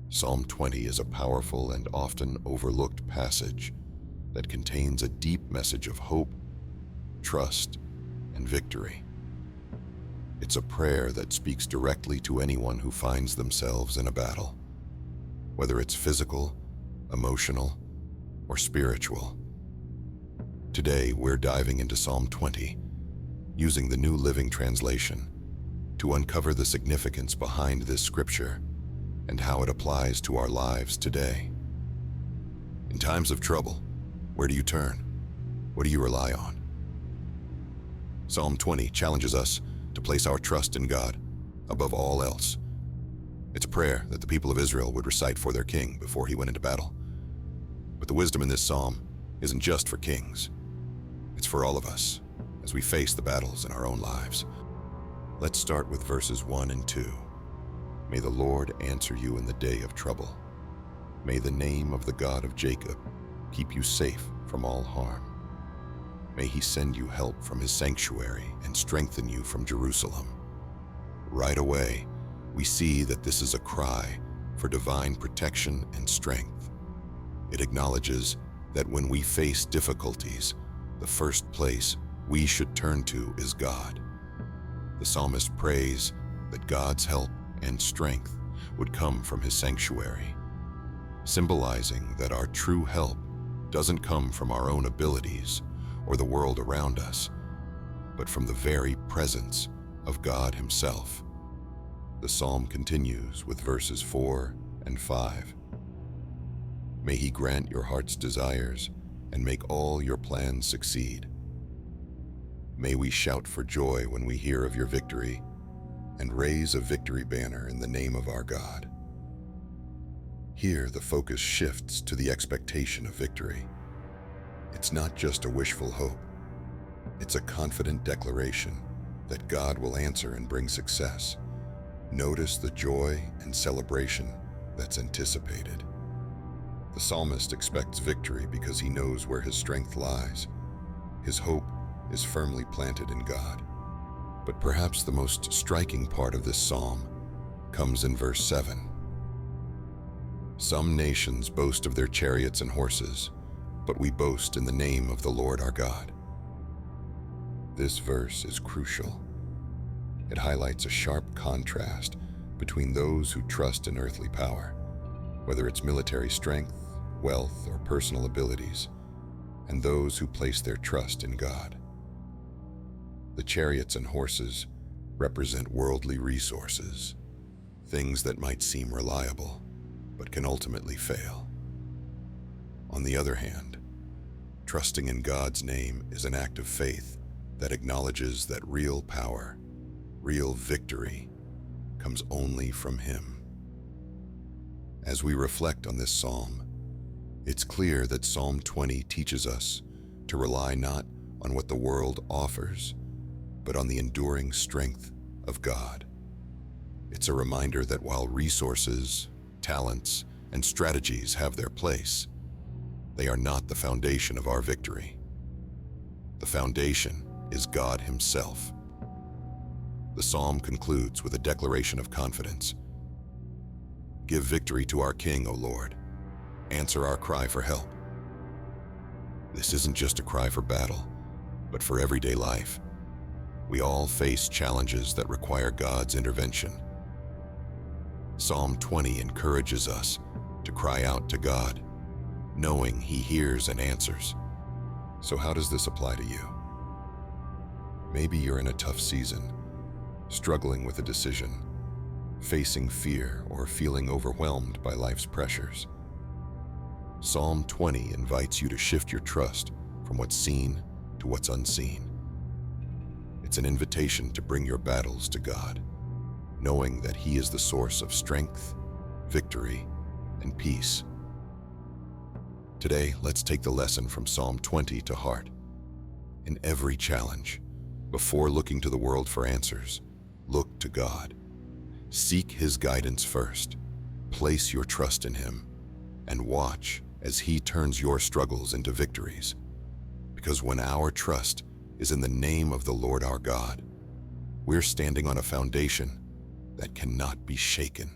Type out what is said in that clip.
Psalm 20 is a powerful and often overlooked passage that contains a deep message of hope, trust, and victory. It's a prayer that speaks directly to anyone who finds themselves in a battle, whether it's physical, emotional, or spiritual. Today, we're diving into Psalm 20, using the New Living Translation to uncover the significance behind this scripture and how it applies to our lives today. In times of trouble, where do you turn? What do you rely on? Psalm 20 challenges us to place our trust in God above all else. It's a prayer that the people of Israel would recite for their king before he went into battle. But the wisdom in this psalm isn't just for kings. It's for all of us as we face the battles in our own lives. Let's start with verses 1 and 2. May the Lord answer you in the day of trouble. May the name of the God of Jacob keep you safe from all harm. May he send you help from his sanctuary and strengthen you from Jerusalem. Right away, we see that this is a cry for divine protection and strength. It acknowledges that when we face difficulties, the first place we should turn to is God. The psalmist prays that God's help and strength would come from his sanctuary, symbolizing that our true help doesn't come from our own abilities or the world around us, but from the very presence of God himself. The psalm continues with verses 4 and 5. May he grant your heart's desires and make all your plans succeed. May we shout for joy when we hear of your victory and raise a victory banner in the name of our God. Here, the focus shifts to the expectation of victory. It's not just a wishful hope. It's a confident declaration that God will answer and bring success. Notice the joy and celebration that's anticipated. The psalmist expects victory because he knows where his strength lies. His hope is firmly planted in God. But perhaps the most striking part of this psalm comes in verse 7. Some nations boast of their chariots and horses, but we boast in the name of the Lord our God. This verse is crucial. It highlights a sharp contrast between those who trust in earthly power, whether it's military strength, wealth, or personal abilities, and those who place their trust in God. The chariots and horses represent worldly resources, things that might seem reliable, but can ultimately fail. On the other hand, trusting in God's name is an act of faith that acknowledges that real power, real victory, comes only from Him. As we reflect on this psalm, it's clear that Psalm 20 teaches us to rely not on what the world offers, but on the enduring strength of God. It's a reminder that while resources, talents, and strategies have their place, they are not the foundation of our victory. The foundation is God Himself. The psalm concludes with a declaration of confidence. Give victory to our King, O Lord. Answer our cry for help. This isn't just a cry for battle, but for everyday life. We all face challenges that require God's intervention. Psalm 20 encourages us to cry out to God, knowing He hears and answers. So how does this apply to you? Maybe you're in a tough season, struggling with a decision, facing fear, or feeling overwhelmed by life's pressures. Psalm 20 invites you to shift your trust from what's seen to what's unseen. It's an invitation to bring your battles to God, knowing that He is the source of strength, victory, and peace. Today, let's take the lesson from Psalm 20 to heart. In every challenge, before looking to the world for answers, look to God. Seek His guidance first. Place your trust in Him, and watch as He turns your struggles into victories. Because when our trust is in the name of the Lord our God, we're standing on a foundation that cannot be shaken.